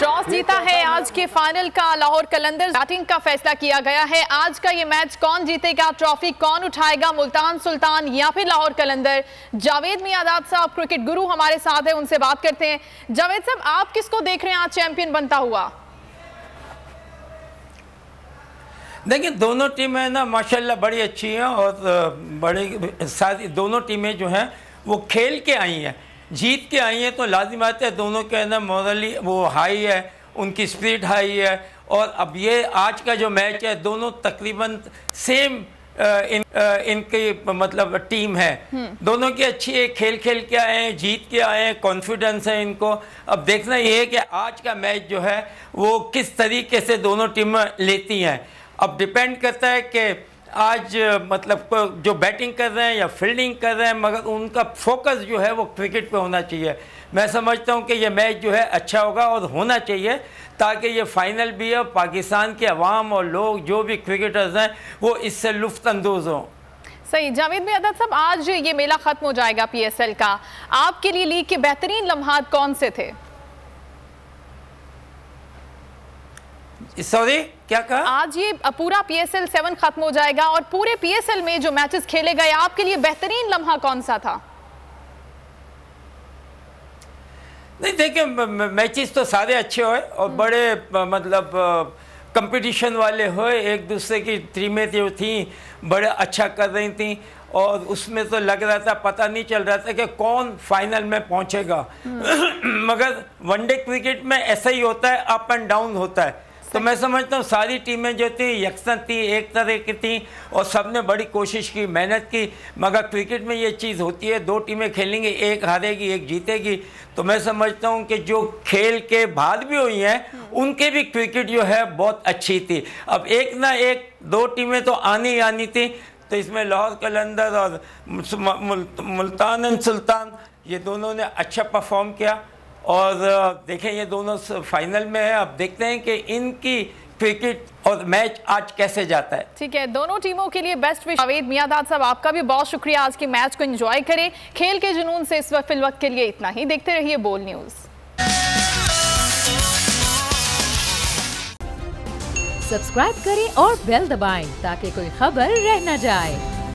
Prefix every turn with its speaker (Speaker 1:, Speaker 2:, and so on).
Speaker 1: Toss जीता है आज के फाइनल का लाहौर कलंदर्स, बैटिंग का फैसला किया गया है। आज का ये मैच कौन जीतेगा, ट्रॉफी कौन उठाएगा, मुल्तान सुल्तान या फिर लाहौर कलंदर? जावेद मियादाद साहब क्रिकेट गुरु हमारे साथ है, उनसे बात करते हैं। जावेद साहब, आप किसको देख रहे हैं आज चैंपियन बनता हुआ?
Speaker 2: देखिए, दोनों टीमें ना माशाल्लाह बड़ी अच्छी हैं और बड़ी सारी दोनों टीमें जो हैं वो खेल के आई हैं, जीत के आई हैं, तो लाजिम बात है दोनों के ना मोरली वो हाई है, उनकी स्पिरिट हाई है। और अब ये आज का जो मैच है दोनों तकरीबन सेम इनकी मतलब टीम है, दोनों की अच्छी है, खेल के आए हैं, जीत के आए हैं, कॉन्फिडेंस है इनको। अब देखना ये है कि आज का मैच जो है वो किस तरीके से दोनों टीमें लेती हैं। अब डिपेंड करता है कि आज मतलब जो बैटिंग कर रहे हैं या फील्डिंग कर रहे हैं, मगर उनका फोकस जो है वो क्रिकेट पे होना चाहिए। मैं समझता हूँ कि ये मैच जो है अच्छा होगा और होना चाहिए, ताकि ये फाइनल भी है, पाकिस्तान के अवाम और लोग जो भी क्रिकेटर्स हैं वो इससे लुफ्त अंदोज़ हों।
Speaker 1: सही। जावेद मियादाद साहब, आज ये मेला ख़त्म हो जाएगा PSL का, आपके लिए लीग के बेहतरीन लम्हात कौन से थे?
Speaker 2: सॉरी, क्या कहा?
Speaker 1: आज ये पूरा PSL 7 खत्म हो जाएगा और पूरे PSL में जो मैचेस खेले गए, आपके लिए बेहतरीन लम्हा कौन सा था?
Speaker 2: नहीं, देखिए, मैचेस तो सारे अच्छे हुए और बड़े मतलब कंपटीशन वाले हुए, एक दूसरे की टीमें जो थी बड़े अच्छा कर रही थी और उसमें तो लग रहा था, पता नहीं चल रहा था कि कौन फाइनल में पहुंचेगा। मगर वनडे क्रिकेट में ऐसा ही होता है, अप एंड डाउन होता है। तो मैं समझता हूँ सारी टीमें जो थी यकसन थी, एक तरह की थी और सब ने बड़ी कोशिश की, मेहनत की। मगर क्रिकेट में ये चीज़ होती है, दो टीमें खेलेंगी, एक हारेगी एक जीतेगी। तो मैं समझता हूँ कि जो खेल के बाद भी हुई हैं उनके भी क्रिकेट जो है बहुत अच्छी थी। अब एक ना एक दो टीमें तो आनी ही आनी थी, तो इसमें लाहौर कलंदर और मुल्तान सुल्तान ये दोनों ने अच्छा परफॉर्म किया और देखें ये दोनों फाइनल में है। अब देखते हैं कि इनकी क्रिकेट और मैच आज कैसे जाता है।
Speaker 1: ठीक है, दोनों टीमों के लिए बेस्ट विश। जावेद मियादाद साहब, आपका भी बहुत शुक्रिया। आज के मैच को एंजॉय करें, खेल के जुनून से इस वक्त फिलवक्त के लिए इतना ही। देखते रहिए बोल न्यूज़।
Speaker 3: सब्सक्राइब करें और बेल दबाएं ताकि कोई खबर रह न जाए।